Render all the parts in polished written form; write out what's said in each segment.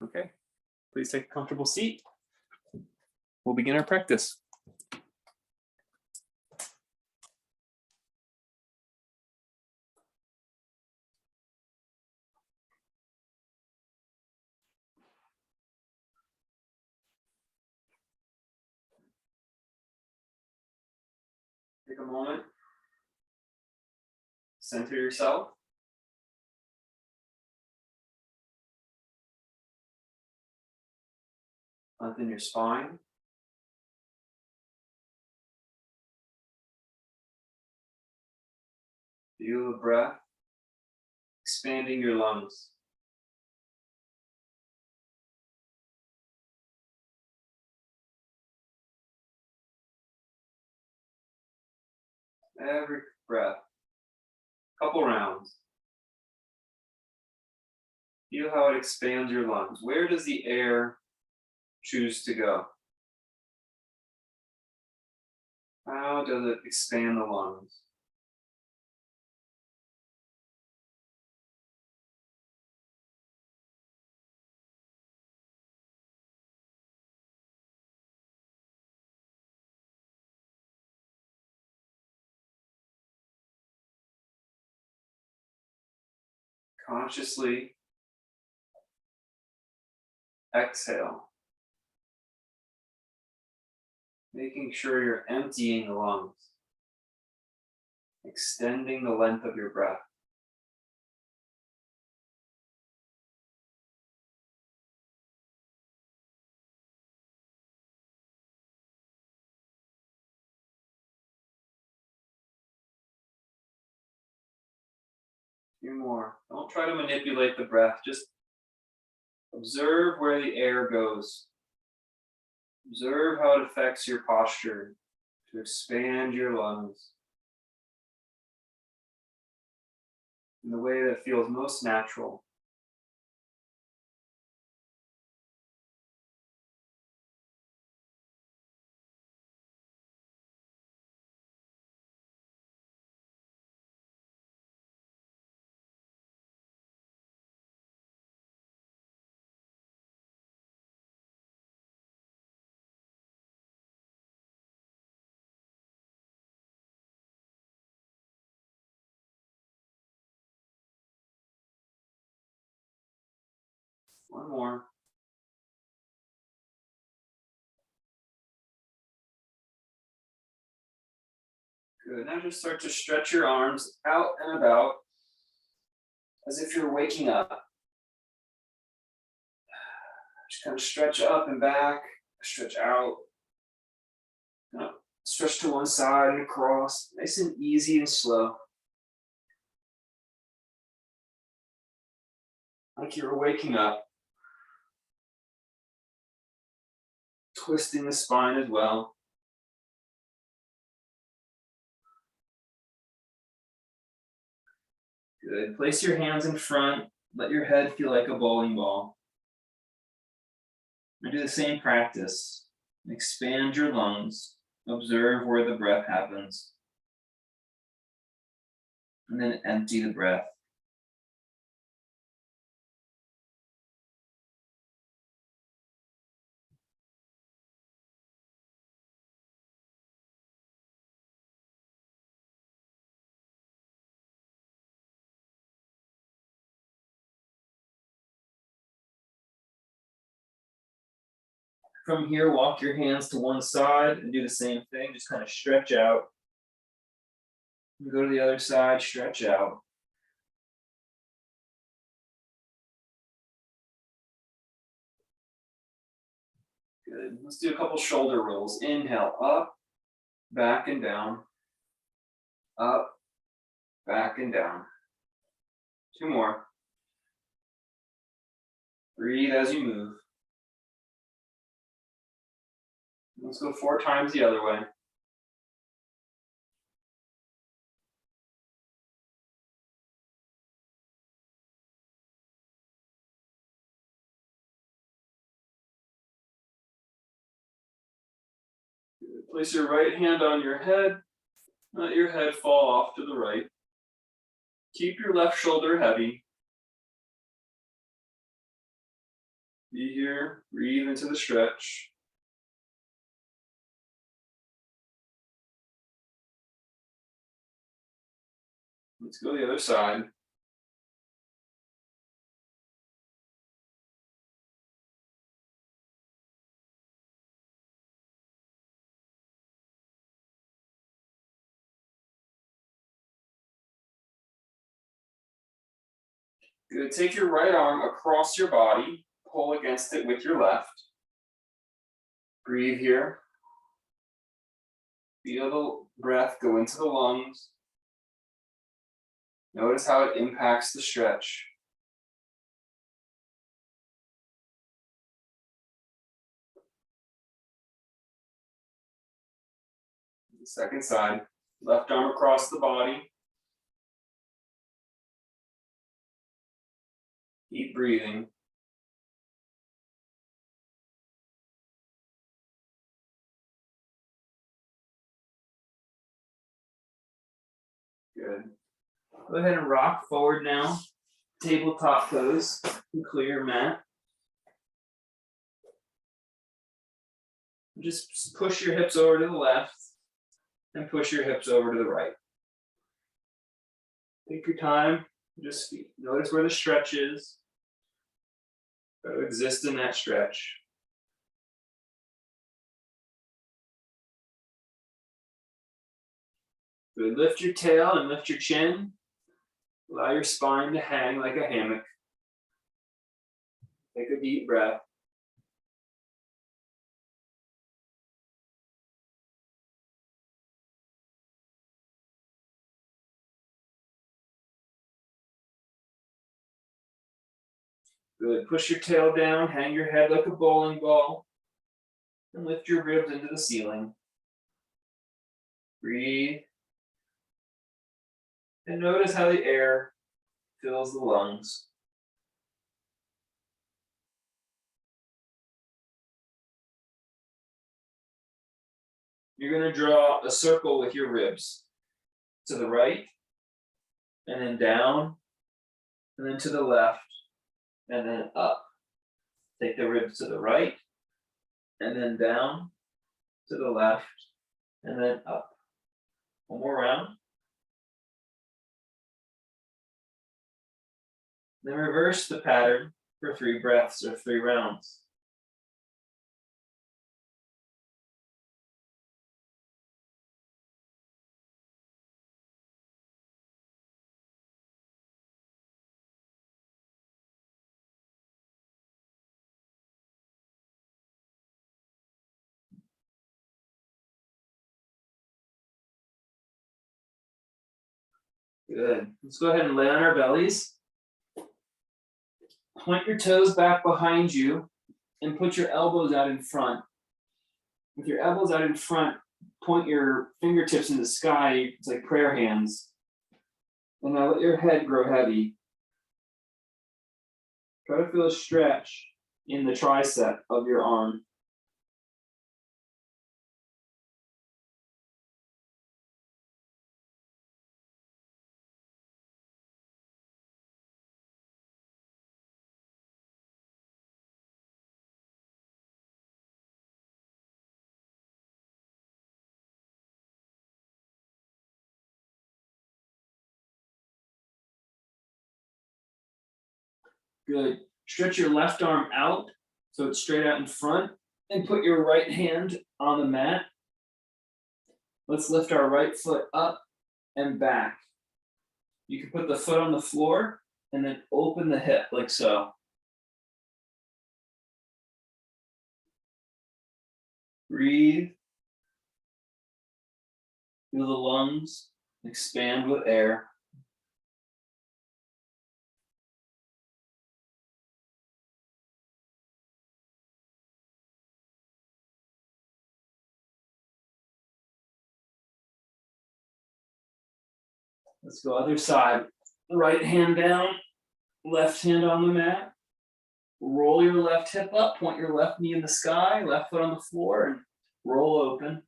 Okay, please take a comfortable seat. We'll begin our practice. Take a moment. Center yourself. Lengthen your spine. Feel the breath expanding your lungs. Every breath, couple rounds. Feel how it expands your lungs. Where does the air choose to go? How does it expand the lungs? Consciously exhale, making sure you're emptying the lungs, extending the length of your breath. Few more. Don't try to manipulate the breath, just observe where the air goes. Observe how it affects your posture to expand your lungs in the way that feels most natural. One more. Good. Now just start to stretch your arms out and about as if you're waking up. Just kind of stretch up and back, stretch out. Stretch to one side and across, nice and easy and slow. Like you're waking up. Twisting the spine as well. Good. Place your hands in front. Let your head feel like a bowling ball. And do the same practice. Expand your lungs. Observe where the breath happens. And then empty the breath. From here, walk your hands to one side and do the same thing. Just kind of stretch out. Go to the other side, stretch out. Good. Let's do a couple shoulder rolls. Inhale, up, back and down. Up, back and down. Two more. Breathe as you move. Let's go 4 times the other way. Place your right hand on your head. Let your head fall off to the right. Keep your left shoulder heavy. Be here, breathe into the stretch. Let's go the other side. Good. Take your right arm across your body, pull against it with your left. Breathe here. Feel the breath go into the lungs. Notice how it impacts the stretch. The second side, left arm across the body. Keep breathing. Good. Go ahead and rock forward now. Tabletop pose. And clear your mat. Just push your hips over to the left and push your hips over to the right. Take your time. Just notice where the stretch is. Try to exist in that stretch. Good. Lift your tail and lift your chin. Allow your spine to hang like a hammock. Take a deep breath. Good. Push your tail down, hang your head like a bowling ball, and lift your ribs into the ceiling. Breathe. And notice how the air fills the lungs. You're going to draw a circle with your ribs to the right, and then down, and then to the left, and then up. Take the ribs to the right, and then down, to the left, and then up. One more round. Then reverse the pattern for 3 breaths or 3 rounds. Good. Let's go ahead and lay on our bellies. Point your toes back behind you and put your elbows out in front. With your elbows out in front, point your fingertips in the sky. It's like prayer hands. And now let your head grow heavy. Try to feel a stretch in the tricep of your arm. Good. Stretch your left arm out so it's straight out in front, and put your right hand on the mat. Let's lift our right foot up and back. You can put the foot on the floor and then open the hip like so. Breathe. Feel the lungs expand with air. Let's go other side. Right hand down, left hand on the mat. Roll your left hip up, point your left knee in the sky, left foot on the floor, and roll open.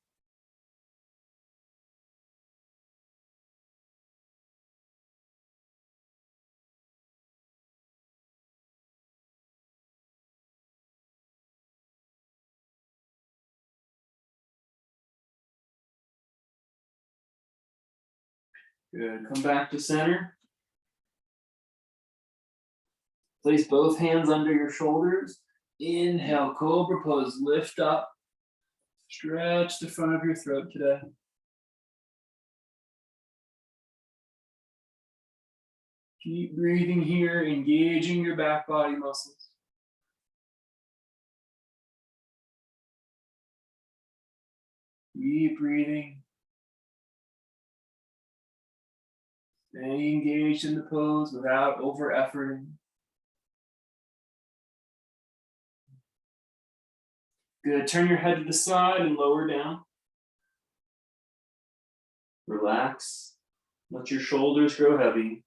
Good. Come back to center. Place both hands under your shoulders. Inhale, cobra pose, lift up. Stretch the front of your throat today. Keep breathing here, engaging your back body muscles. Keep breathing. Stay engaged in the pose without over-efforting. Good. Turn your head to the side and lower down. Relax. Let your shoulders grow heavy.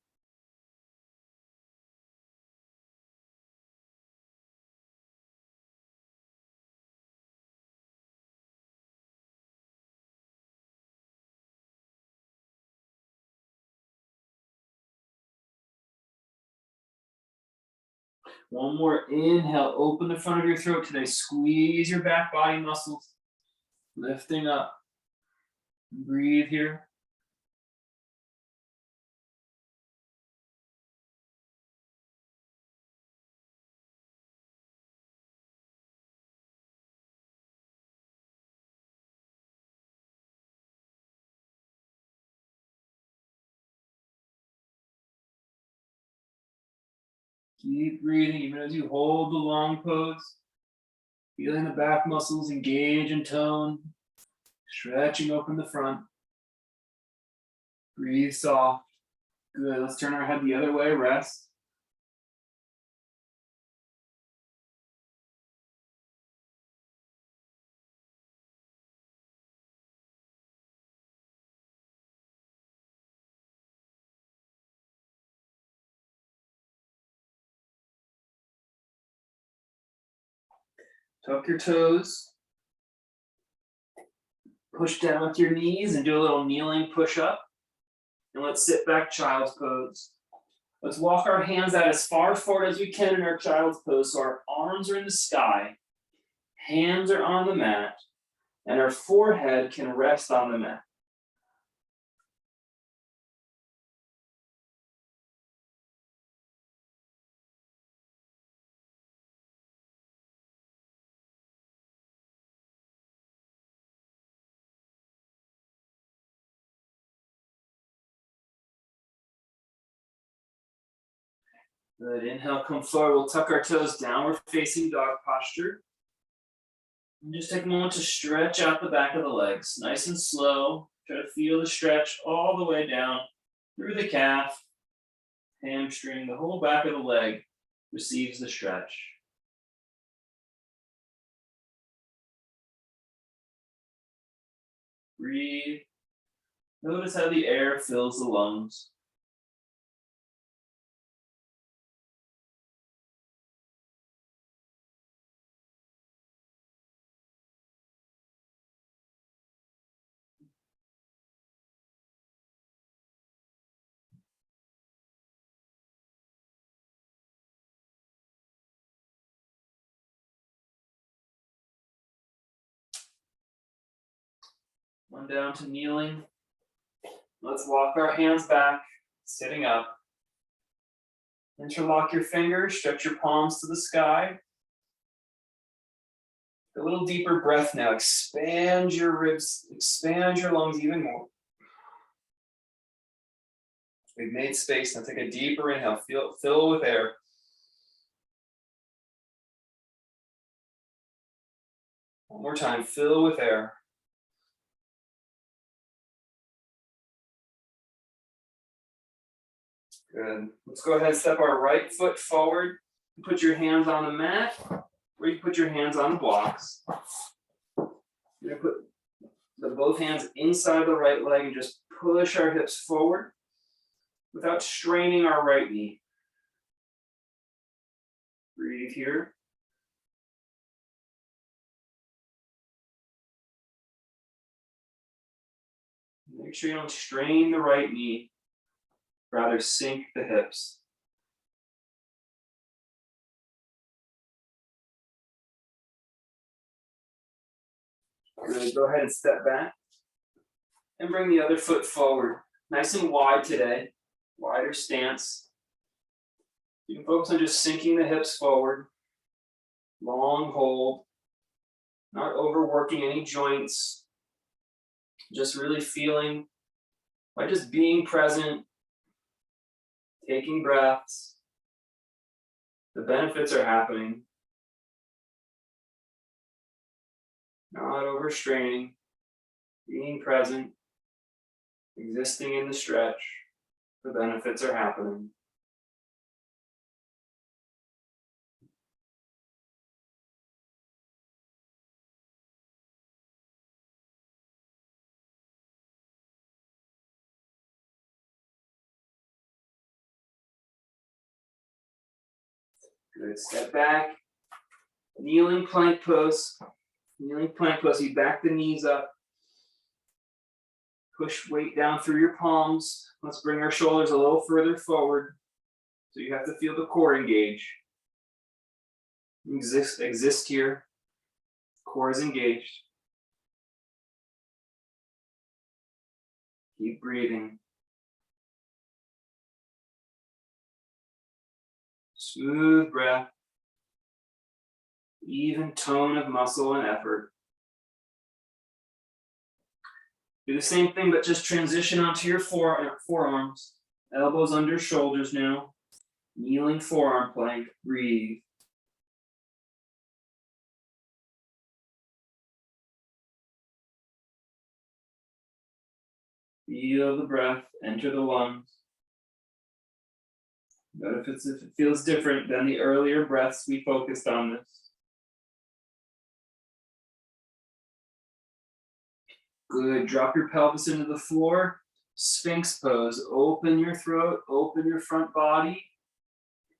One more inhale, open the front of your throat today. Squeeze your back body muscles, lifting up. Breathe here. Keep breathing even as you hold the long pose. Feeling the back muscles engage and tone. Stretching open the front. Breathe soft. Good. Let's turn our head the other way. Rest. Tuck your toes. Push down with your knees and do a little kneeling push up. And let's sit back child's pose. Let's walk our hands out as far forward as we can in our child's pose so our arms are in the sky, hands are on the mat, and our forehead can rest on the mat. Good. Inhale, come forward. We'll tuck our toes, downward facing dog posture. And just take a moment to stretch out the back of the legs, nice and slow. Try to feel the stretch all the way down through the calf, hamstring, the whole back of the leg receives the stretch. Breathe. Notice how the air fills the lungs. One down to kneeling. Let's walk our hands back, sitting up. Interlock your fingers, stretch your palms to the sky. A little deeper breath now. Expand your ribs, expand your lungs even more. We've made space. Now take a deeper inhale. Fill with air. One more time. Fill with air. Good. Let's go ahead and step our right foot forward. Put your hands on the mat, or you can put your hands on the blocks. You're gonna put both hands inside the right leg and just push our hips forward without straining our right knee. Breathe here. Make sure you don't strain the right knee, rather sink the hips. Good. Go ahead and step back and bring the other foot forward. Nice and wide today, wider stance. You can focus on just sinking the hips forward, long hold, not overworking any joints, just really feeling by just being present, taking breaths. The benefits are happening. Not overstraining, being present, existing in the stretch. The benefits are happening. Good. Step back. Kneeling plank pose. Kneeling plank pose. You back the knees up. Push weight down through your palms. Let's bring our shoulders a little further forward. So you have to feel the core engage. Exist here. Core is engaged. Keep breathing. Smooth breath. Even tone of muscle and effort. Do the same thing, but just transition onto your forearms. Elbows under shoulders now. Kneeling forearm plank. Breathe. Feel the breath enter the lungs. Notice if it feels different than the earlier breaths we focused on this. Good. Drop your pelvis into the floor. Sphinx pose. Open your throat, open your front body.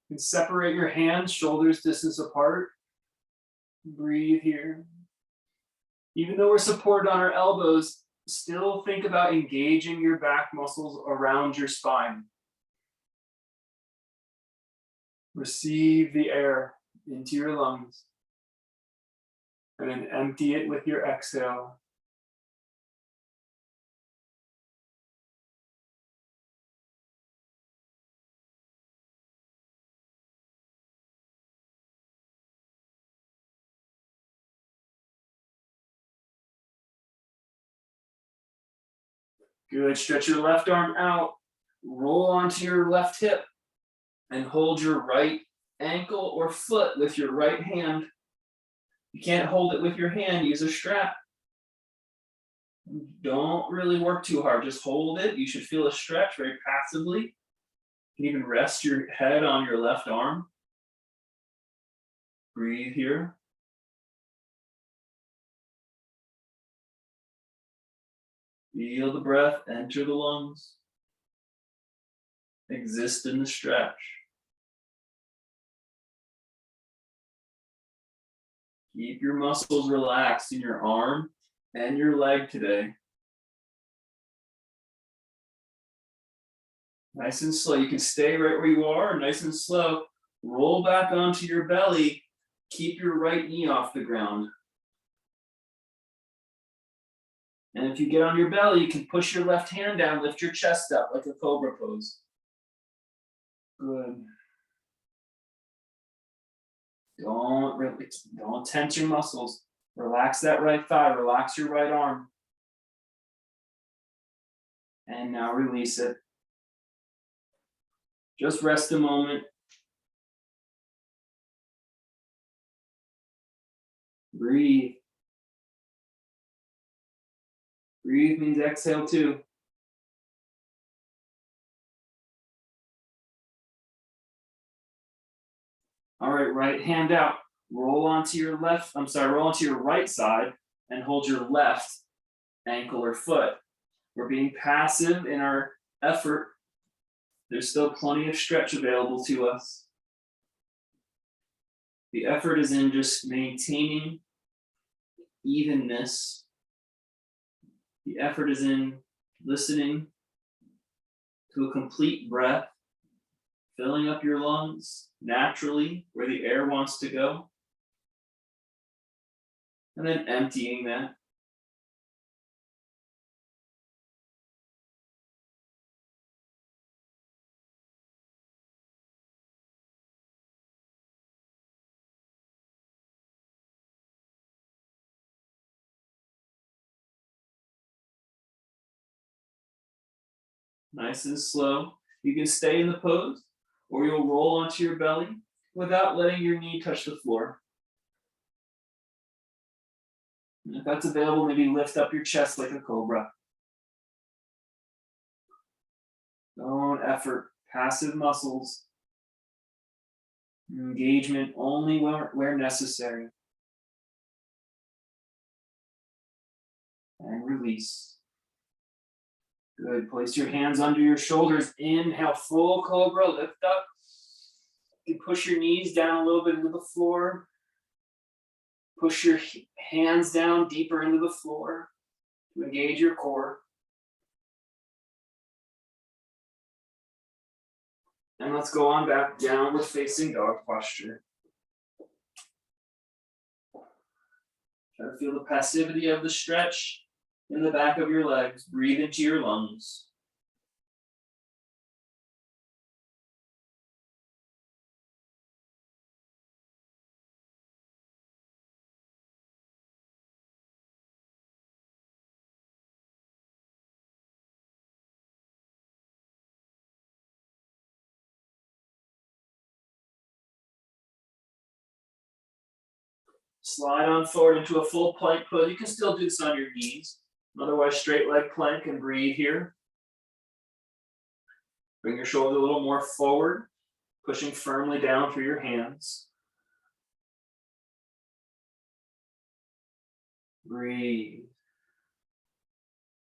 And separate your hands, shoulders distance apart. Breathe here. Even though we're supported on our elbows, still think about engaging your back muscles around your spine. Receive the air into your lungs. And then empty it with your exhale. Good. Stretch your left arm out. Roll onto your left hip and hold your right ankle or foot with your right hand. You can't hold it with your hand, use a strap. Don't really work too hard, just hold it. You should feel a stretch very passively. You can even rest your head on your left arm. Breathe here. Feel the breath enter the lungs. Exist in the stretch. Keep your muscles relaxed in your arm and your leg today. Nice and slow. You can stay right where you are, nice and slow. Roll back onto your belly. Keep your right knee off the ground. And if you get on your belly, you can push your left hand down, lift your chest up like a cobra pose. Good. Don't tense your muscles. Relax that right thigh, relax your right arm. And now release it. Just rest a moment. Breathe. Breathe means exhale too. All right, right hand out. Roll onto your right side and hold your left ankle or foot. We're being passive in our effort. There's still plenty of stretch available to us. The effort is in just maintaining evenness. The effort is in listening to a complete breath, filling up your lungs naturally where the air wants to go, and then emptying that. nice and slow. You can stay in the pose, or you'll roll onto your belly without letting your knee touch the floor. And if that's available, maybe lift up your chest like a cobra. Don't effort, passive muscles. Engagement only where necessary. And release. Good. Place your hands under your shoulders. Inhale, full cobra. Lift up. You can push your knees down a little bit into the floor. Push your hands down deeper into the floor to engage your core. And let's go on back, downward facing dog posture. Try to feel the passivity of the stretch in the back of your legs. Breathe into your lungs. Slide on forward into a full plank pose. You can still do this on your knees. Otherwise, straight leg plank and breathe here. Bring your shoulder a little more forward, pushing firmly down through your hands. Breathe.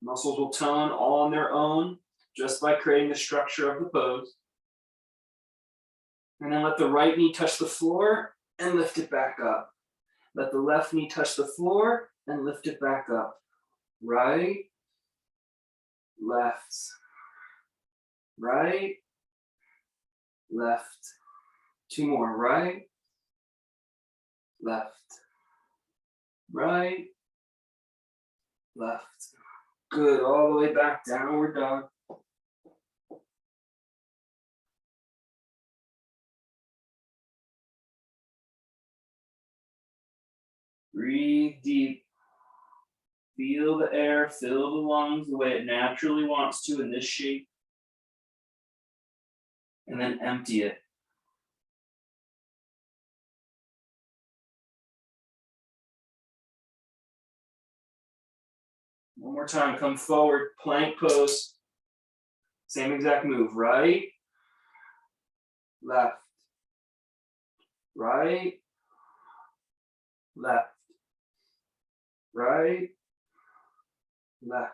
Muscles will tone all on their own just by creating the structure of the pose. And then let the right knee touch the floor and lift it back up. Let the left knee touch the floor and lift it back up. Right, left, right, left. Two more. Right, left, right, left. Good. All the way back, downward dog. Breathe deep. Feel the air fill the lungs the way it naturally wants to in this shape. And then empty it. One more time, come forward, plank pose. Same exact move, right, left, right, left, right, left,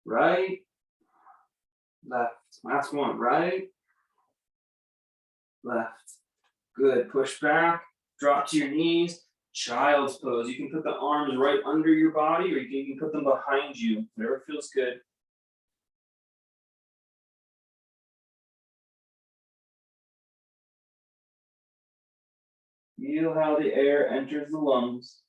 right, left. Last one, right, left. Good, push back, drop to your knees, child's pose. You can put the arms right under your body or you can put them behind you, whatever feels good. Feel how the air enters the lungs.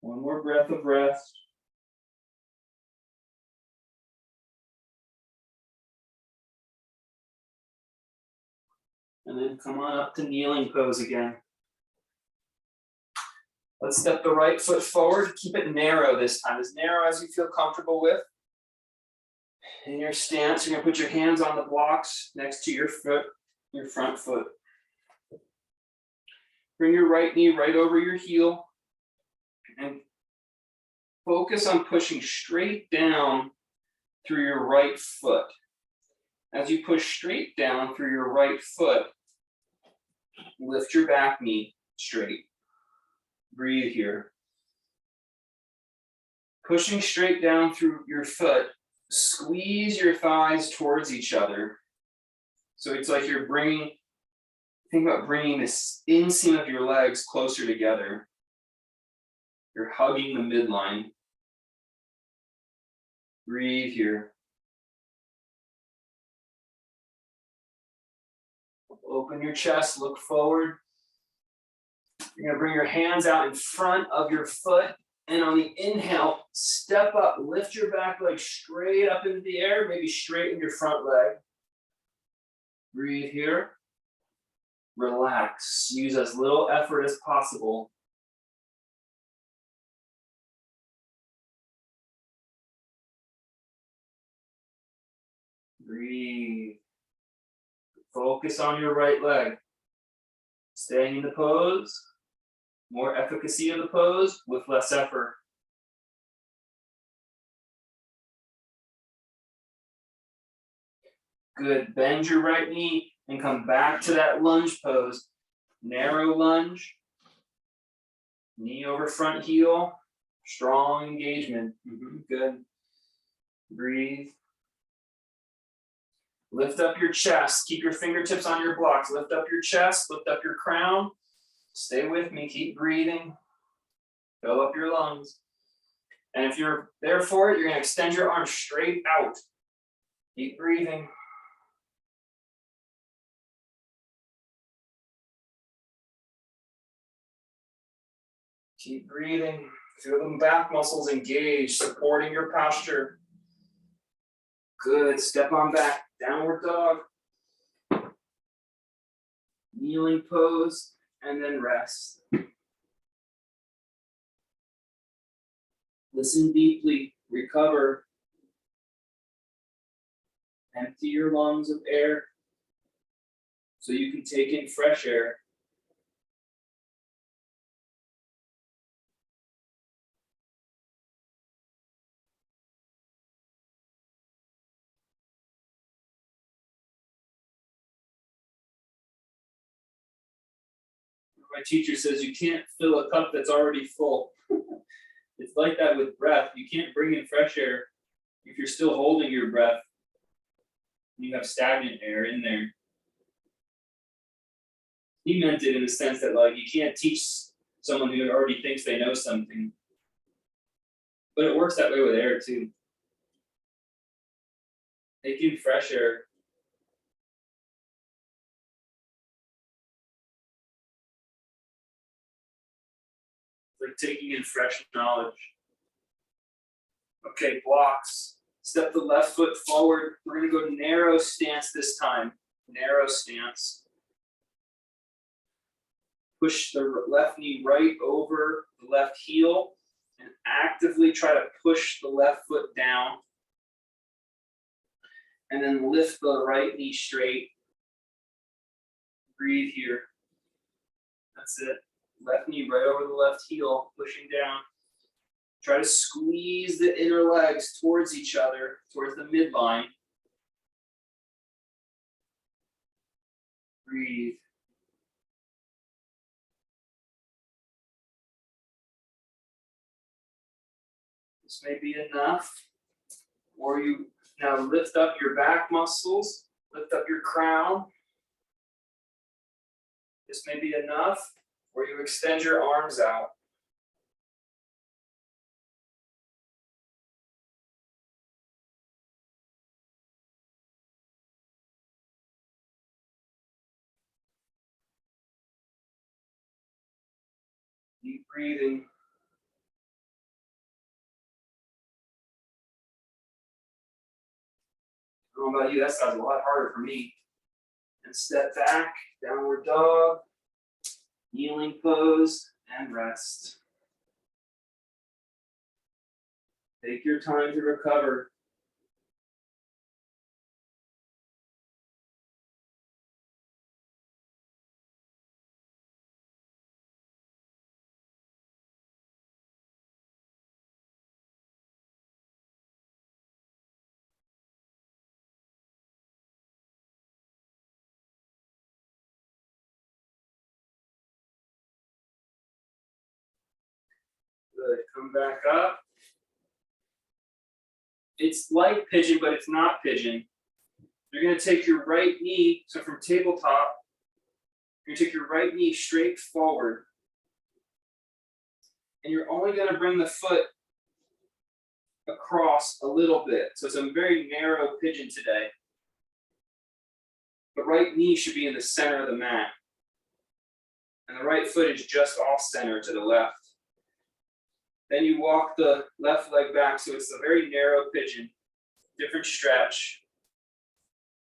One more breath of rest. And then come on up to kneeling pose again. Let's step the right foot forward. Keep it narrow this time, as narrow as you feel comfortable with. In your stance, you're gonna put your hands on the blocks next to your foot, your front foot. Bring your right knee right over your heel and focus on pushing straight down through your right foot. As you push straight down through your right foot, lift your back knee straight. Breathe here. Pushing straight down through your foot, squeeze your thighs towards each other. So it's like you're think about bringing this inseam of your legs closer together. You're hugging the midline. Breathe here. Open your chest, look forward. You're gonna bring your hands out in front of your foot, and on the inhale, step up, lift your back leg straight up into the air, maybe straighten your front leg. Breathe here. Relax, use as little effort as possible. Breathe. Focus on your right leg. Staying in the pose. More efficacy of the pose with less effort. Good. Bend your right knee and come back to that lunge pose. Narrow lunge. Knee over front heel. Strong engagement. Good. Breathe. Lift up your chest. Keep your fingertips on your blocks. Lift up your chest. Lift up your crown. Stay with me. Keep breathing. Fill up your lungs. And if you're there for it, you're going to extend your arms straight out. Keep breathing. Keep breathing. Feel the back muscles engaged, supporting your posture. Good. Step on back. Downward dog. Kneeling pose, and then rest. Listen deeply. Recover. Empty your lungs of air so you can take in fresh air. My teacher says you can't fill a cup that's already full. It's like that with breath. You can't bring in fresh air if you're still holding your breath. You have stagnant air in there. He meant it in the sense that, like, you can't teach someone who already thinks they know something. But it works that way with air too. Take in fresh air. Like taking in fresh knowledge. Okay, blocks. Step the left foot forward. We're going to go narrow stance this time. Narrow stance. Push the left knee right over the left heel and actively try to push the left foot down. And then lift the right knee straight. Breathe here. That's it. Left knee right over the left heel, pushing down. Try to squeeze the inner legs towards each other, towards the midline. Breathe. This may be enough. Or you now lift up your back muscles, lift up your crown. This may be enough. Or you extend your arms out. Deep breathing. I don't know about you, that sounds a lot harder for me. And step back, downward dog, kneeling pose, and rest. Take your time to recover. Good. Come back up. It's like pigeon, but it's not pigeon. You're going to take your right knee, so from tabletop, you're going to take your right knee straight forward. And you're only going to bring the foot across a little bit. So it's a very narrow pigeon today. the right knee should be in the center of the mat. And the right foot is just off center to the left. Then you walk the left leg back so it's a very narrow pigeon, different stretch.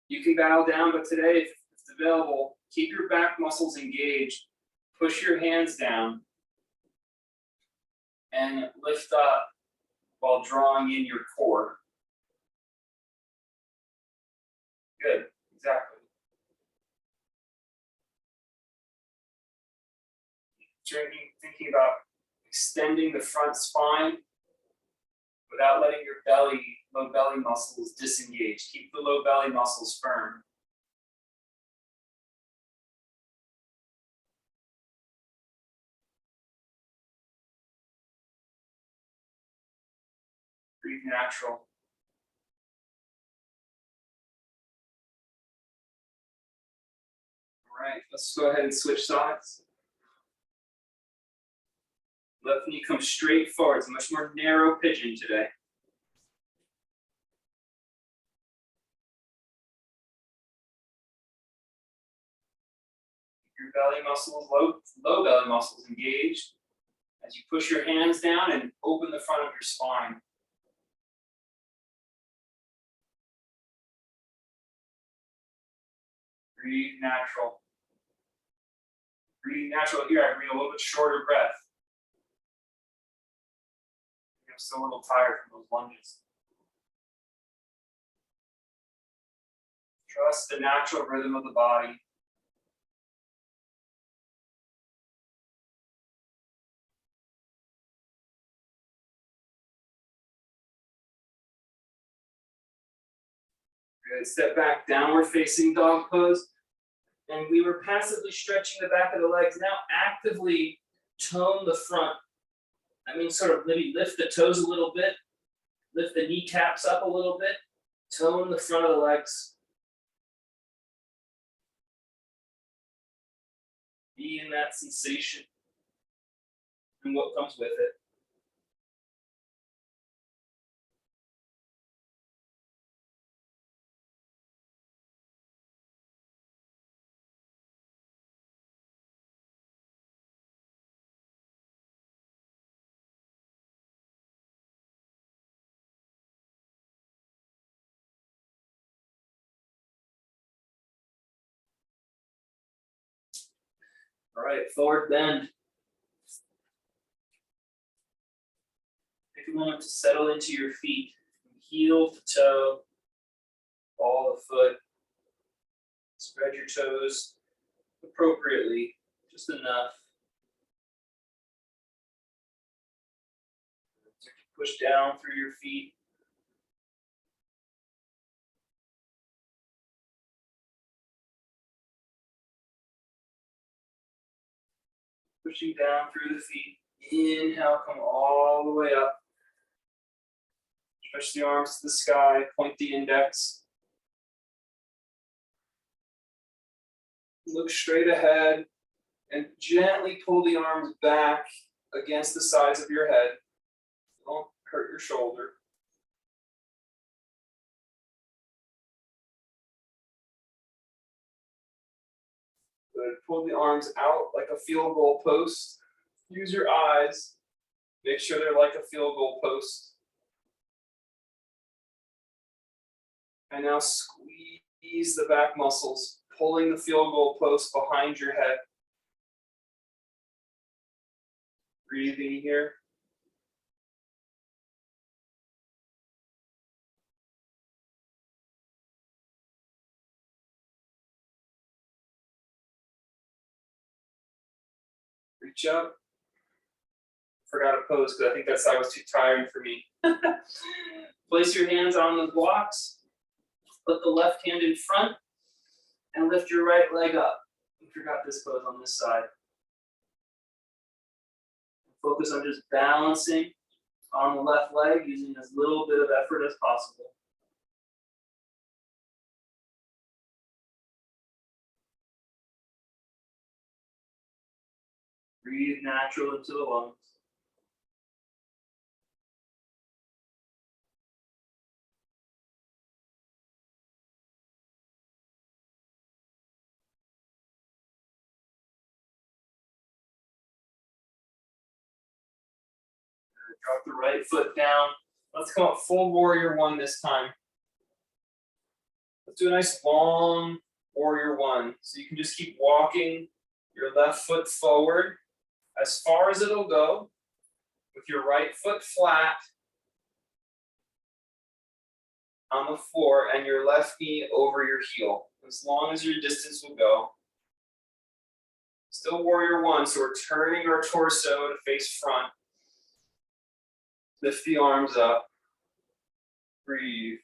You can bow down, but today, if it's available, keep your back muscles engaged, push your hands down, and lift up while drawing in your core. Good, exactly. Thinking about extending the front spine without letting your low belly muscles disengage. Keep the low belly muscles firm. Breathe natural. All right, let's go ahead and switch sides. Left knee comes straight forward. It's a much more narrow pigeon today. Your belly muscles, low belly muscles engaged as you push your hands down and open the front of your spine. Breathe natural. Breathe natural here. I breathe a little bit shorter breath. I'm still a little tired from those lunges. Trust the natural rhythm of the body. Good. Step back, downward facing dog pose. And we were passively stretching the back of the legs. Now actively tone the front. That means sort of maybe lift the toes a little bit, lift the kneecaps up a little bit, tone the front of the legs. Be in that sensation and what comes with it. All right, forward bend. Take a moment to settle into your feet, from heel to toe, ball of foot. Spread your toes appropriately, just enough. Push down through your feet. Pushing down through the feet. Inhale, come all the way up. Stretch the arms to the sky, point the index. Look straight ahead and gently pull the arms back against the sides of your head. Don't hurt your shoulder. Good. Pull the arms out like a field goal post. Use your eyes. Make sure they're like a field goal post. And now squeeze the back muscles, pulling the field goal post behind your head. Breathing here. Reach up. Forgot a pose because I think that side was too tiring for me. Place your hands on the blocks. Put the left hand in front and lift your right leg up. I forgot this pose on this side. Focus on just balancing on the left leg using as little bit of effort as possible. Breathe natural into the lungs. Drop the right foot down. Let's come up full warrior one this time. Let's do a nice long warrior one. So you can just keep walking your left foot forward as far as it'll go with your right foot flat on the floor and your left knee over your heel, as long as your distance will go. Still warrior one, so we're turning our torso to face front. Lift the arms up. Breathe.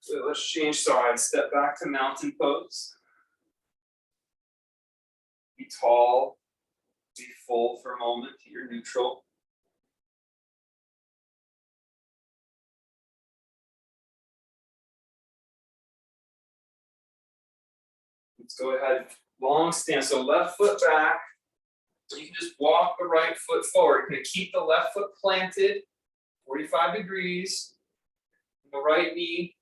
So let's change sides. Step back to mountain pose. Be tall. Be full for a moment. You're neutral. Let's go ahead. Long stance. So left foot back. You can just walk the right foot forward. You're going to keep the left foot planted, 45 degrees. The right knee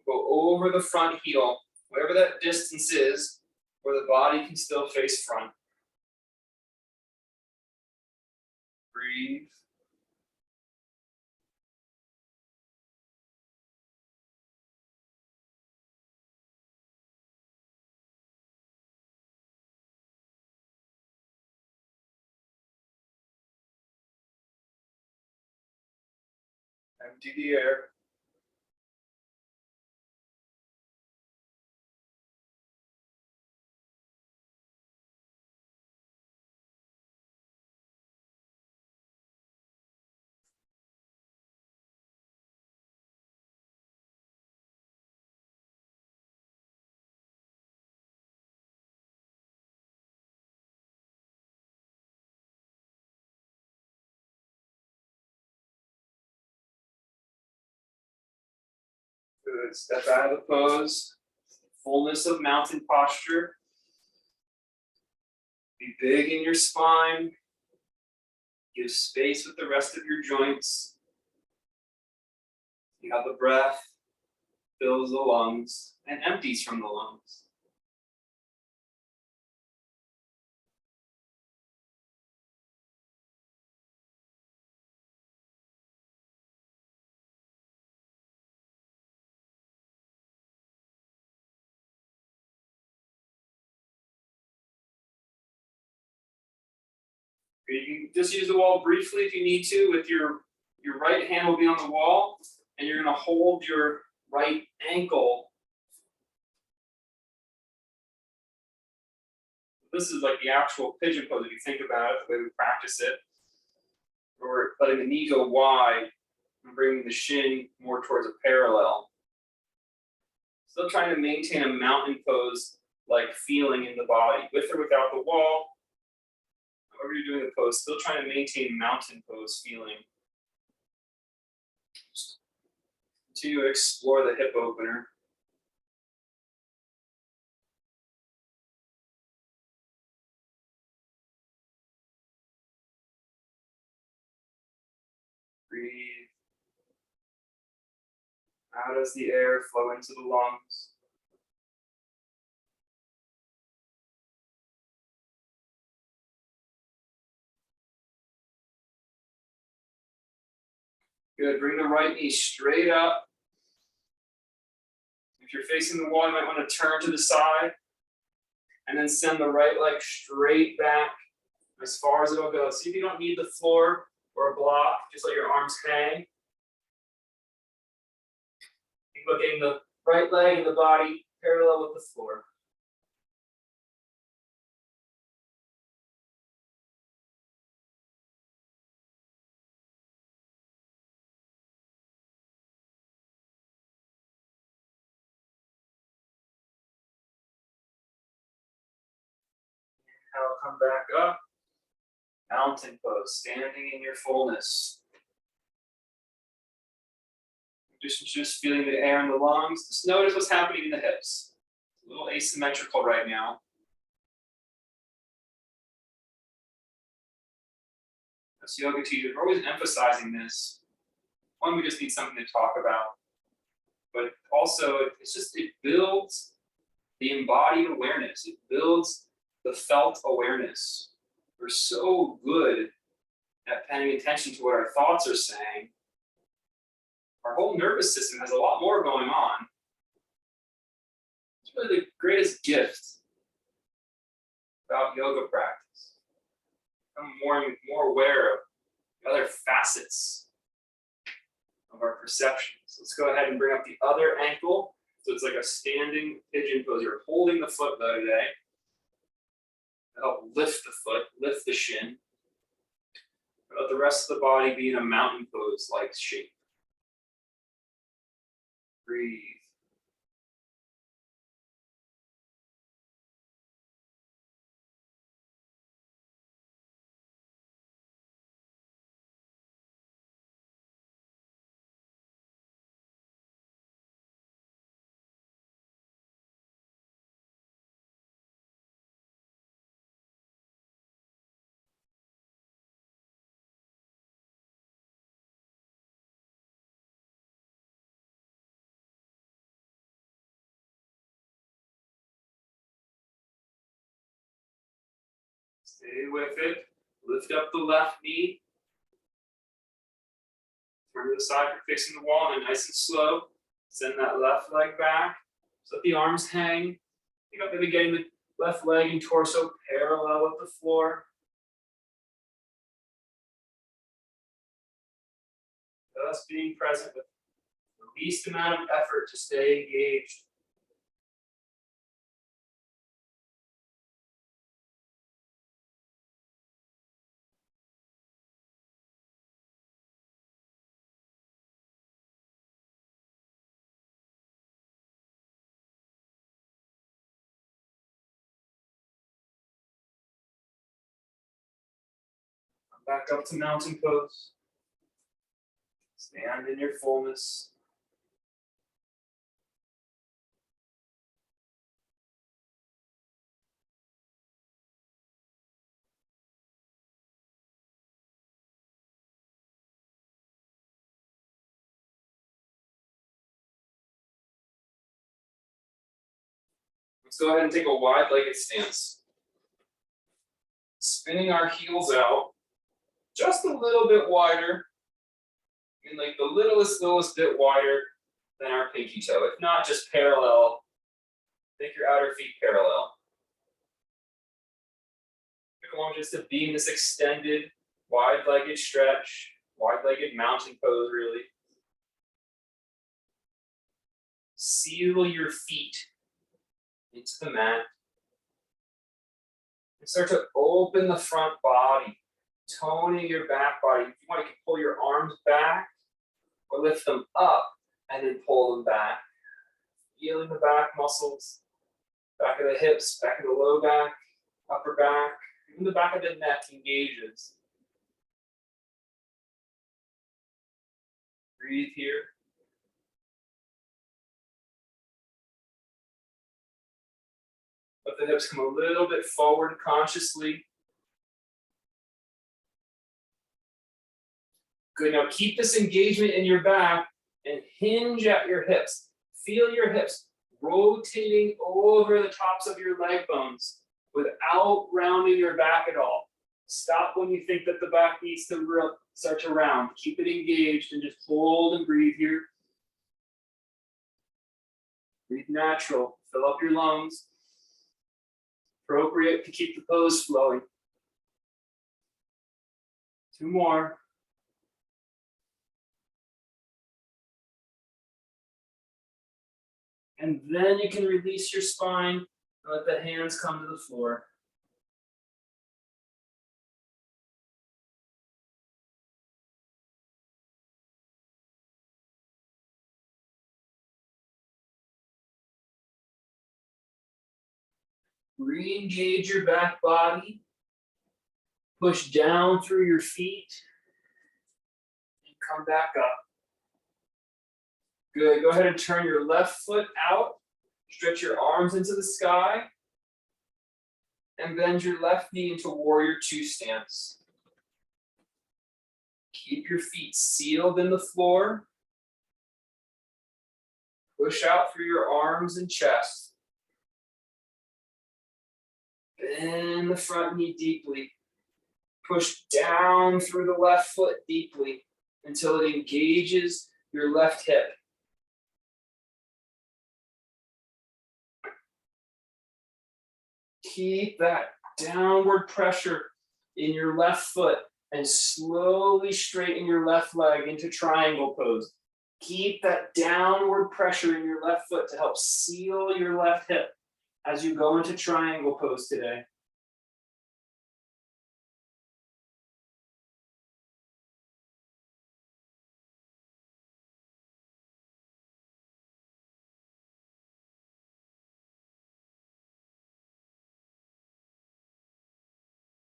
will go over the front heel, whatever that distance is, where the body can still face front. Breathe. Empty the air. Good. Step out of the pose. Fullness of mountain posture. Be big in your spine. Give space with the rest of your joints. See how the breath fills the lungs and empties from the lungs. You can just use the wall briefly if you need to. With your right hand will be on the wall, and you're going to hold your right ankle. This is like the actual pigeon pose if you think about it, the way we practice it. We're letting the knee go wide and bringing the shin more towards a parallel. Still trying to maintain a mountain pose like feeling in the body, with or without the wall. However you're doing the pose, still trying to maintain mountain pose feeling. Just continue to explore the hip opener. Breathe. Out as the air flow into the lungs. Good. Bring the right knee straight up. If you're facing the wall, you might want to turn to the side and then send the right leg straight back as far as it'll go. See if you don't need the floor or a block, just let your arms hang. Think about getting the right leg and the body parallel with the floor. Inhale, come back up. Mountain pose, standing in your fullness. Just feeling the air in the lungs. Just notice what's happening in the hips. A little asymmetrical right now. As yoga teachers, we're always emphasizing this. One, we just need something to talk about. But also, it builds the embodied awareness. It builds the felt awareness. We're so good at paying attention to what our thoughts are saying. Our whole nervous system has a lot more going on. It's really the greatest gift about yoga practice. I'm more aware of the other facets of our perceptions. Let's go ahead and bring up the other ankle. So it's like a standing pigeon pose. You're holding the foot though today. Help lift the foot, lift the shin. Let the rest of the body be in a mountain pose-like shape. Breathe. Stay with it. Lift up the left knee. Turn to the side for facing the wall, and nice and slow. Send that left leg back. Just let the arms hang. Think about maybe getting the left leg and torso parallel with the floor. Thus being present with the least amount of effort to stay engaged. Back up to mountain pose. Stand in your fullness. Let's go ahead and take a wide-legged stance. Spinning our heels out just a little bit wider. I mean, like the littlest bit wider than our pinky toe. If not, just parallel. Make your outer feet parallel. Pick along just to be in this extended, wide-legged stretch, wide-legged mountain pose, really. Seal your feet into the mat. And start to open the front body, toning your back body. If you want, you can pull your arms back or lift them up and then pull them back. Feeling the back muscles, back of the hips, back of the low back, upper back, even the back of the neck engages. Breathe here. Let the hips come a little bit forward consciously. Good, now keep this engagement in your back and hinge at your hips. Feel your hips rotating over the tops of your leg bones without rounding your back at all. Stop when you think that the back needs to start to round. Keep it engaged and just hold and breathe here. Breathe natural, fill up your lungs. Appropriate to keep the pose flowing. 2 more. And then you can release your spine and let the hands come to the floor. Re-engage your back body. Push down through your feet. And come back up. Good. Go ahead and turn your left foot out. Stretch your arms into the sky. And bend your left knee into Warrior Two stance. Keep your feet sealed in the floor. Push out through your arms and chest. Bend the front knee deeply. Push down through the left foot deeply until it engages your left hip. Keep that downward pressure in your left foot and slowly straighten your left leg into triangle pose. Keep that downward pressure in your left foot to help seal your left hip as you go into triangle pose today.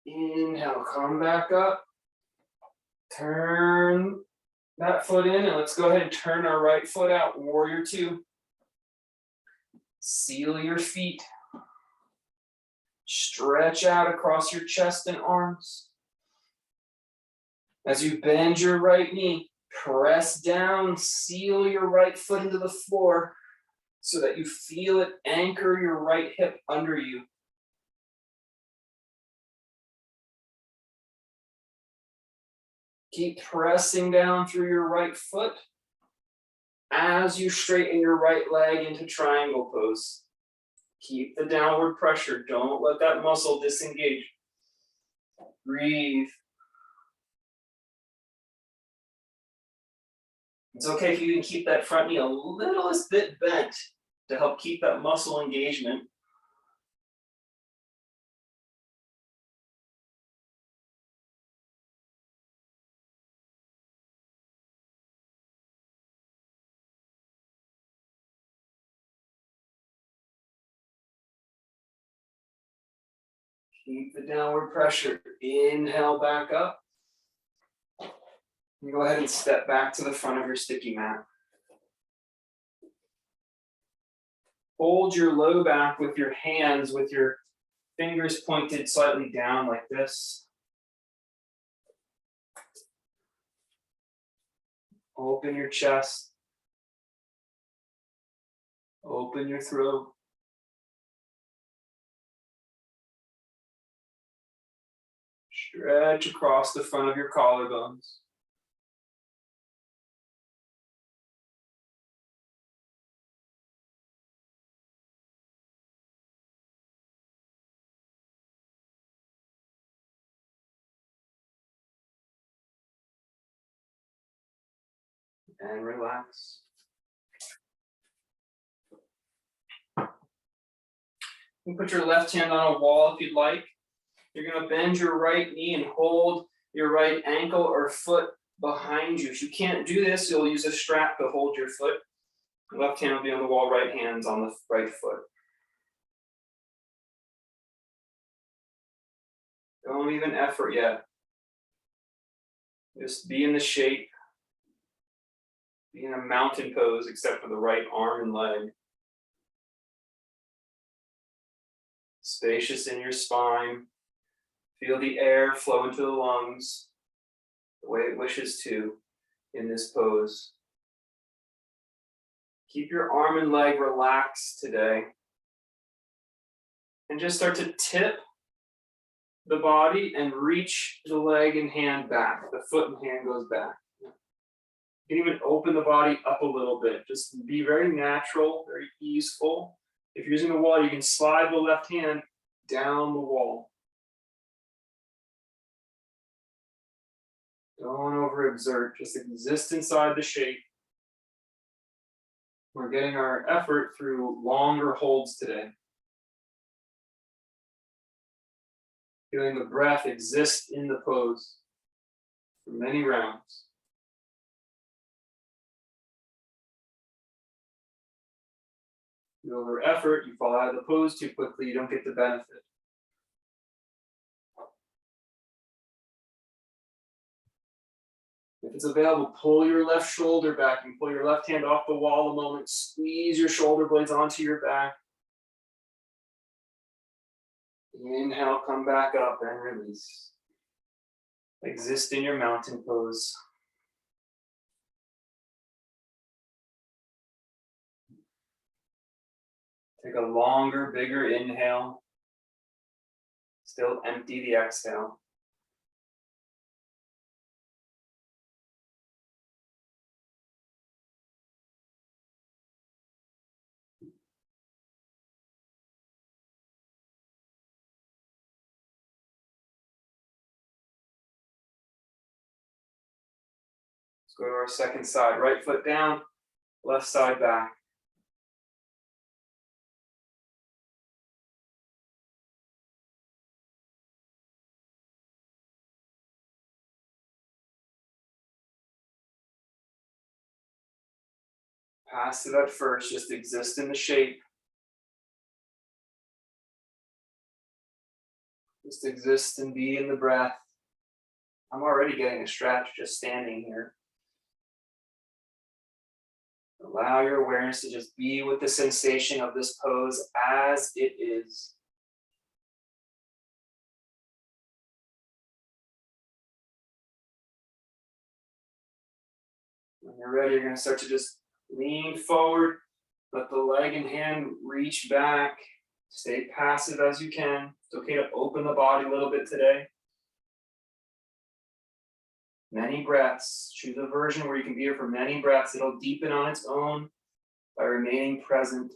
Inhale, come back up. Turn that foot in, and let's go ahead and turn our right foot out, Warrior Two. Seal your feet. Stretch out across your chest and arms. As you bend your right knee, press down, seal your right foot into the floor so that you feel it anchor your right hip under you. Keep pressing down through your right foot as you straighten your right leg into triangle pose. Keep the downward pressure. Don't let that muscle disengage. Breathe. It's okay if you can keep that front knee a little bit bent to help keep that muscle engagement. Keep the downward pressure. Inhale back up. And go ahead and step back to the front of your sticky mat. Hold your low back with your hands, with your fingers pointed slightly down like this. Open your chest. Open your throat. Stretch across the front of your collarbones. And relax. You can put your left hand on a wall if you'd like. You're going to bend your right knee and hold your right ankle or foot behind you. If you can't do this, you'll use a strap to hold your foot. Left hand will be on the wall, right hand's on the right foot. Don't even effort yet. Just be in the shape. Be in a mountain pose except for the right arm and leg. Spacious in your spine. Feel the air flow into the lungs the way it wishes to in this pose. Keep your arm and leg relaxed today. And just start to tip the body and reach the leg and hand back. The foot and hand goes back. You can even open the body up a little bit. Just be very natural, very easeful. If you're using the wall, you can slide the left hand down the wall. Don't overexert, just exist inside the shape. We're getting our effort through longer holds today. Feeling the breath exist in the pose for many rounds. You over effort, you fall out of the pose too quickly, you don't get the benefit. If it's available, pull your left shoulder back and pull your left hand off the wall a moment. Squeeze your shoulder blades onto your back. Inhale, come back up and release. Exist in your mountain pose. Take a longer, bigger inhale. Still empty the exhale. Let's go to our second side. Right foot down, left side back. Pass it at first, just exist in the shape. Just exist and be in the breath. I'm already getting a stretch just standing here. Allow your awareness to just be with the sensation of this pose as it is. When you're ready, you're going to start to just lean forward. Let the leg and hand reach back. Stay passive as you can. It's okay to open the body a little bit today. Many breaths. Choose a version where you can be here for many breaths. It'll deepen on its own by remaining present.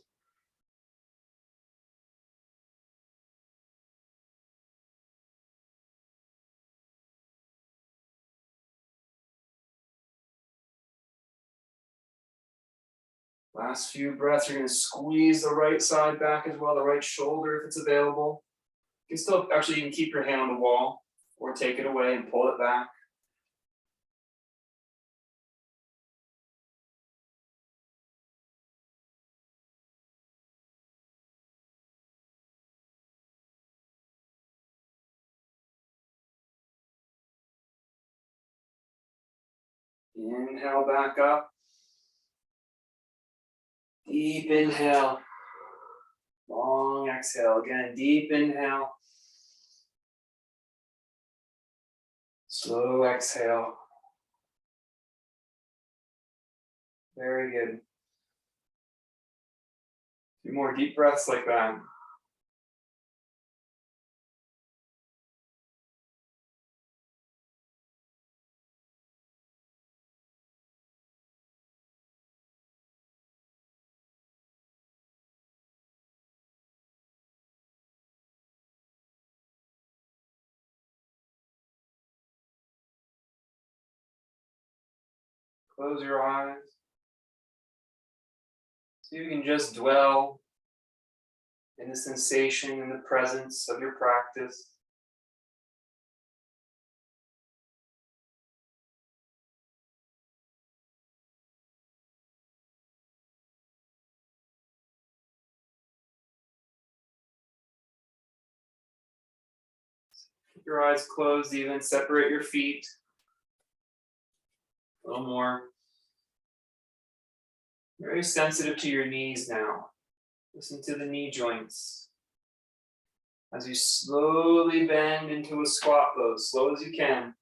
Last few breaths, you're going to squeeze the right side back as well, the right shoulder if it's available. You can still, actually, you can keep your hand on the wall or take it away and pull it back. Inhale back up. Deep inhale. Long exhale. Again, deep inhale. Slow exhale. Very good. A few more deep breaths like that. Close your eyes. So you can just dwell in the sensation and the presence of your practice. Keep your eyes closed, even separate your feet. A little more. Very sensitive to your knees now. Listen to the knee joints. As you slowly bend into a squat pose, slow as you can.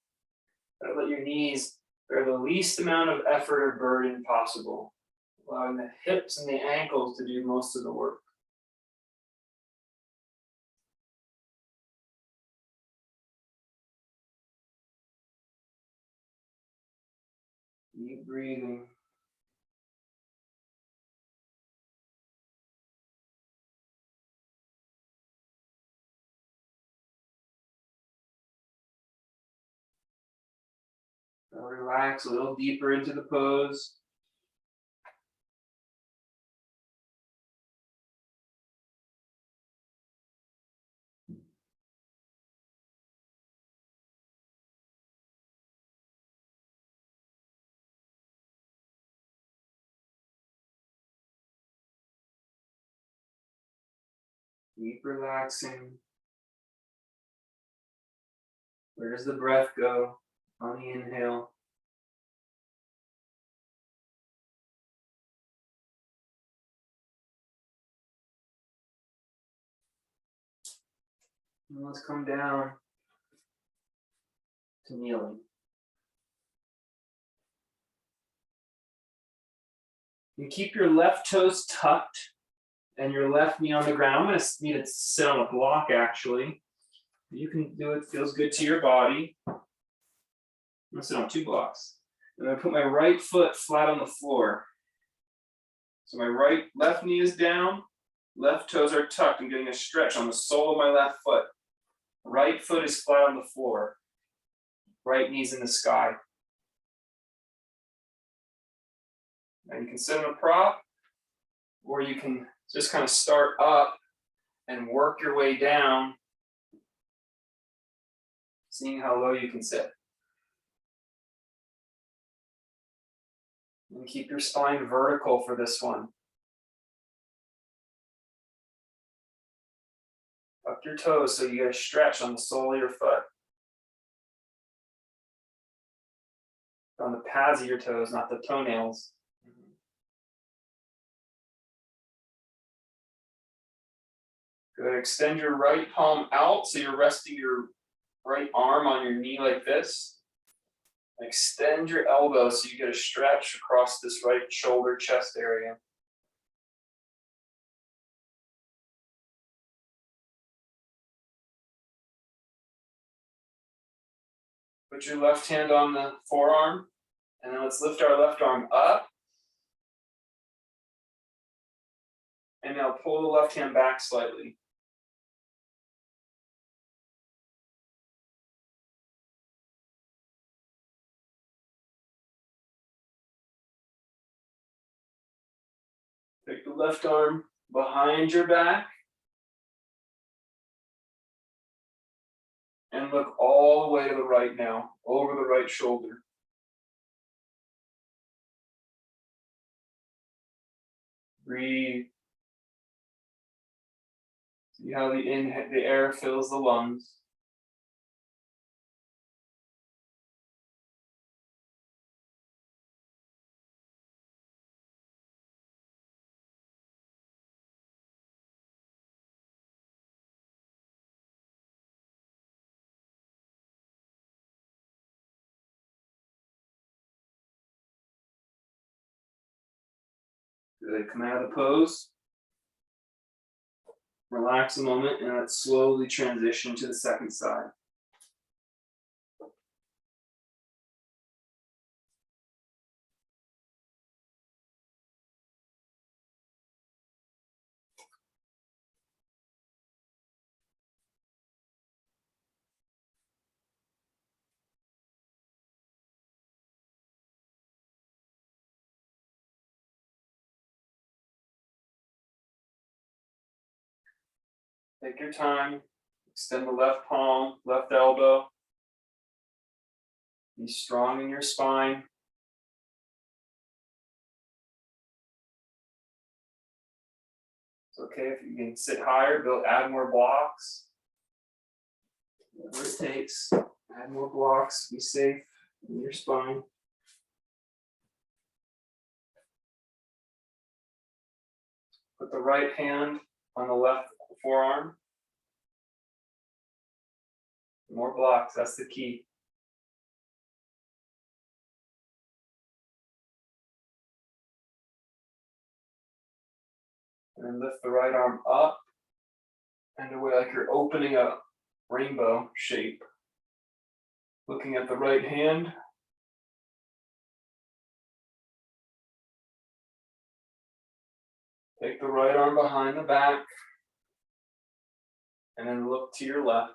Try to let your knees bear the least amount of effort or burden possible, allowing the hips and the ankles to do most of the work. Deep breathing. Now relax a little deeper into the pose. Keep relaxing. Where does the breath go on the inhale? And let's come down to kneeling. You keep your left toes tucked and your left knee on the ground. I'm going to need to sit on a block actually. You can do it, feels good to your body. I'm going to sit on 2 blocks. I'm going to put my right foot flat on the floor. So my left knee is down, left toes are tucked. I'm getting a stretch on the sole of my left foot. Right foot is flat on the floor. Right knee's in the sky. Now you can sit on a prop, or you can just kind of start up and work your way down, seeing how low you can sit. And keep your spine vertical for this one. Tuck your toes so you get a stretch on the sole of your foot. On the pads of your toes, not the toenails. Good. Extend your right palm out so you're resting your right arm on your knee like this. Extend your elbow so you get a stretch across this right shoulder, chest area. Put your left hand on the forearm, and then let's lift our left arm up. And now pull the left hand back slightly. Take the left arm behind your back. And look all the way to the right now, over the right shoulder. Breathe. See how the air fills the lungs. Good. Come out of the pose. Relax a moment, and let's slowly transition to the second side. Take your time. Extend the left palm, left elbow. Be strong in your spine. It's okay if you can sit higher, add more blocks. Whatever it takes, add more blocks, be safe in your spine. Put the right hand on the left forearm. More blocks, that's the key. And then lift the right arm up and away like you're opening a rainbow shape. Looking at the right hand. Take the right arm behind the back. And then look to your left.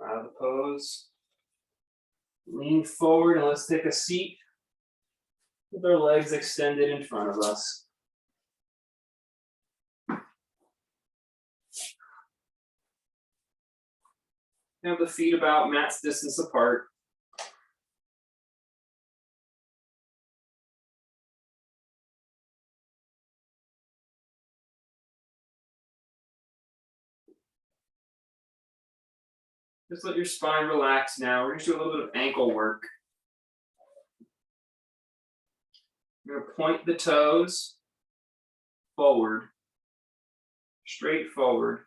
Out of the pose. Lean forward and let's take a seat with our legs extended in front of us. Have the feet about mat's distance apart. Just let your spine relax now. We're going to do a little bit of ankle work. You're going to point the toes forward, straight forward.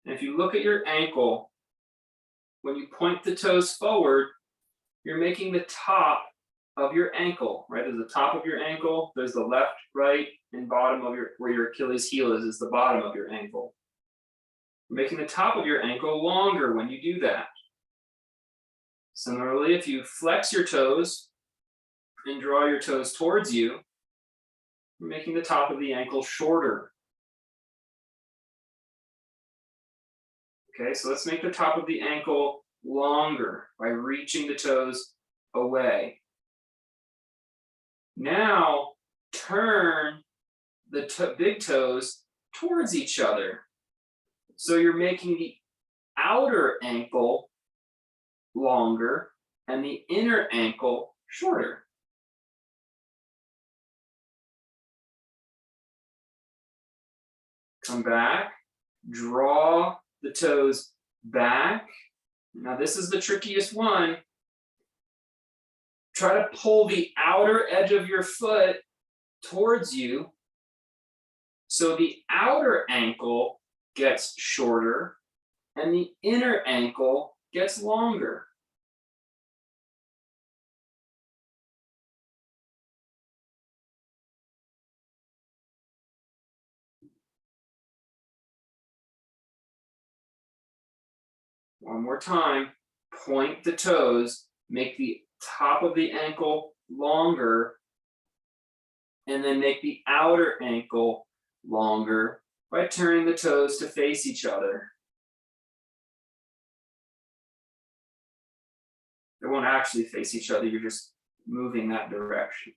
And if you look at your ankle, when you point the toes forward, you're making the top of your ankle, right? There's the top of your ankle, there's the left, right, and bottom of where your Achilles heel is the bottom of your ankle. You're making the top of your ankle longer when you do that. Similarly, if you flex your toes and draw your toes towards you, you're making the top of the ankle shorter. Okay, so let's make the top of the ankle longer by reaching the toes away. Now, turn the big toes towards each other. So you're making the outer ankle longer and the inner ankle shorter. Come back, draw the toes back. Now this is the trickiest one. Try to pull the outer edge of your foot towards you so the outer ankle gets shorter and the inner ankle gets longer. One more time, point the toes, make the top of the ankle longer, and then make the outer ankle longer by turning the toes to face each other. They won't actually face each other, you're just moving that direction.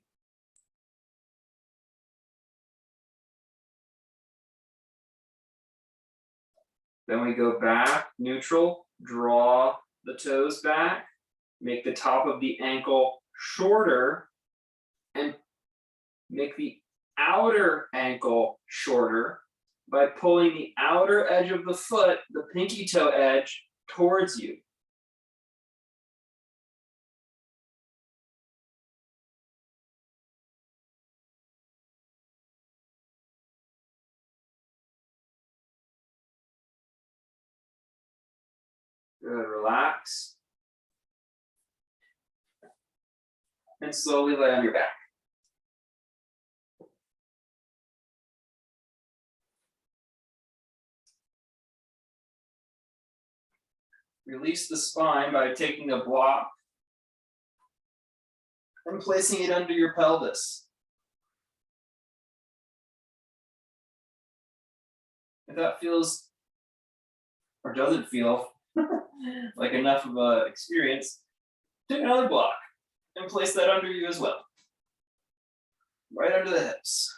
Then we go back, neutral, draw the toes back, make the top of the ankle shorter, and make the outer ankle shorter by pulling the outer edge of the foot, the pinky toe edge, towards you. Good, relax. And slowly lay on your back. Release the spine by taking a block and placing it under your pelvis. If that feels or doesn't feel like enough of an experience, take another block and place that under you as well. Right under the hips.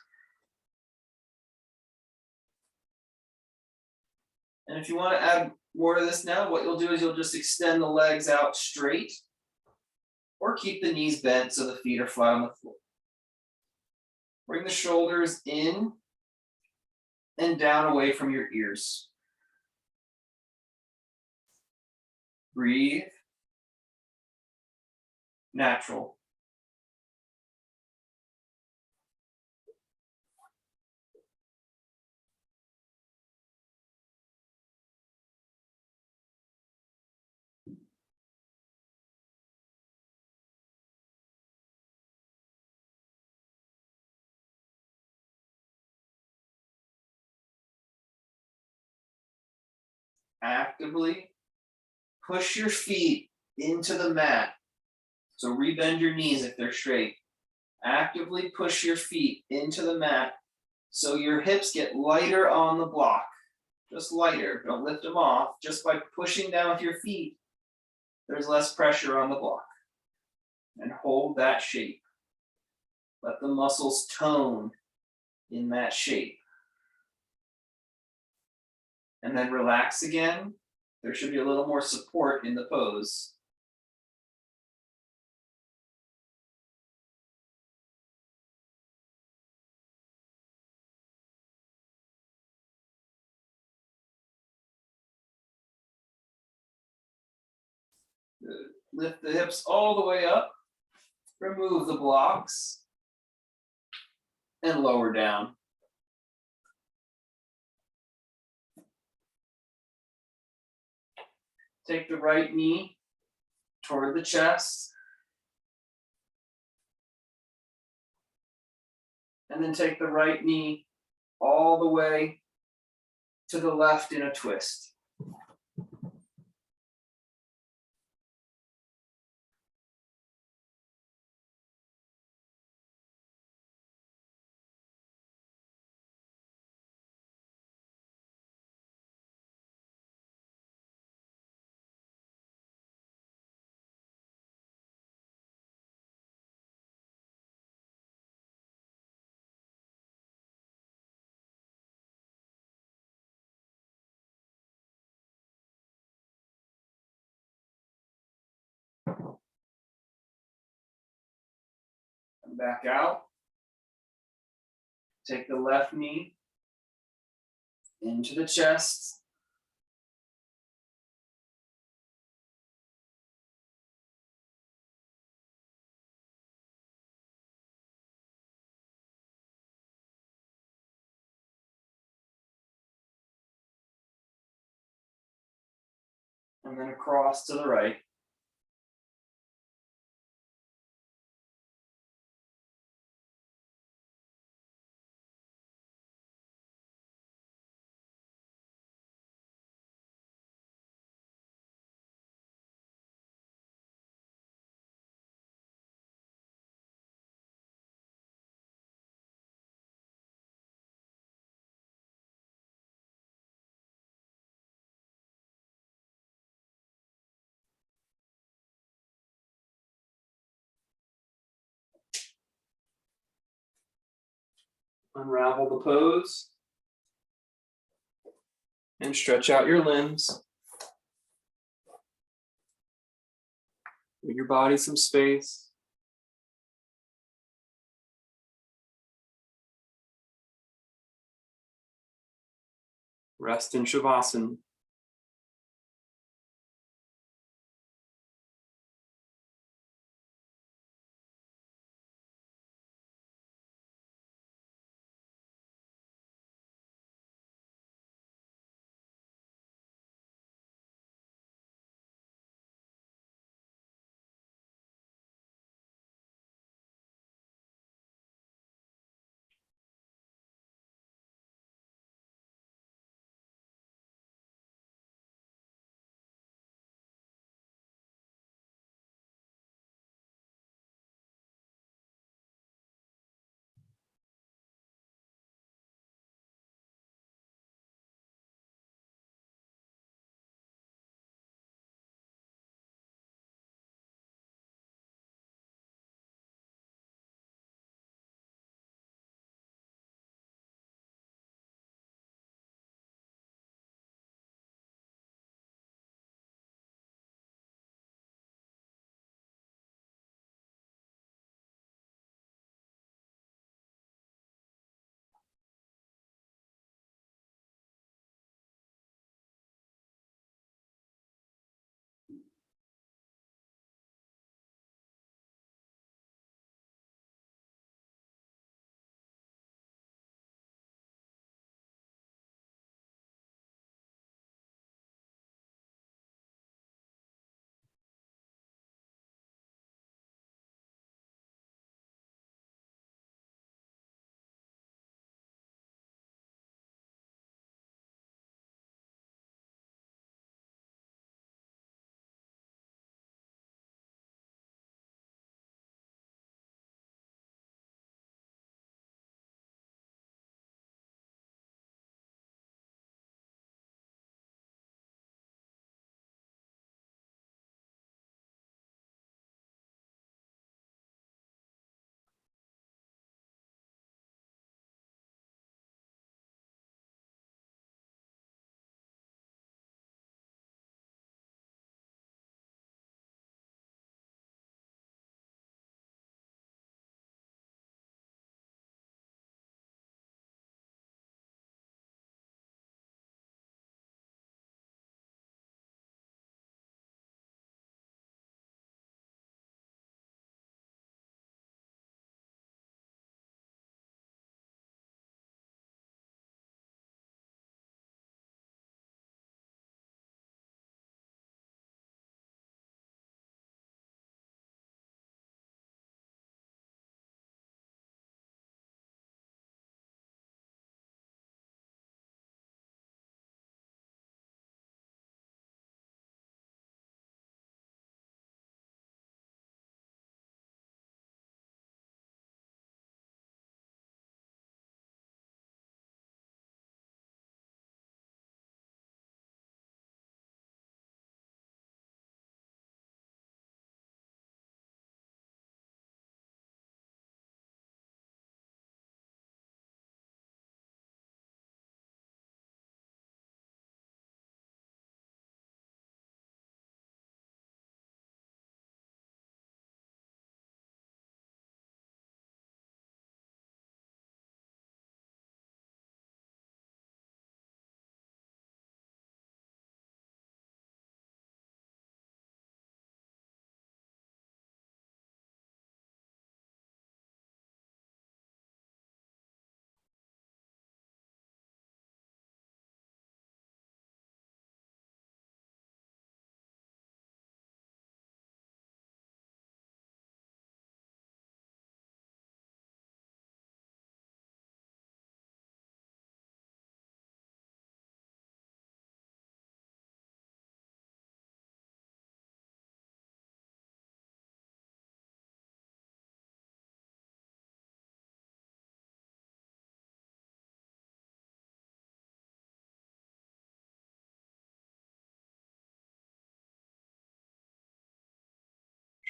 And if you want to add more to this now, what you'll do is you'll just extend the legs out straight or keep the knees bent so the feet are flat on the floor. Bring the shoulders in and down away from your ears. Breathe. Natural. Actively push your feet into the mat. So rebend your knees if they're straight. Actively push your feet into the mat so your hips get lighter on the block. just lighter. Don't lift them off. Just by pushing down with your feet, there's less pressure on the block. And hold that shape. Let the muscles tone in that shape. And then relax again. There should be a little more support in the pose. Good. Lift the hips all the way up. Remove the blocks. And lower down. Take the right knee toward the chest. And then take the right knee all the way to the left in a twist. Come back out. Take the left knee into the chest. And then across to the right. Unravel the pose. And stretch out your limbs. Give your body some space. Rest in Shavasana.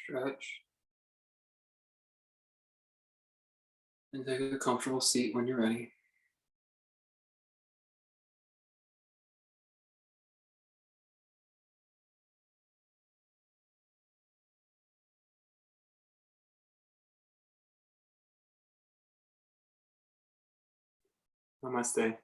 Stretch. And take a comfortable seat when you're ready. Namaste.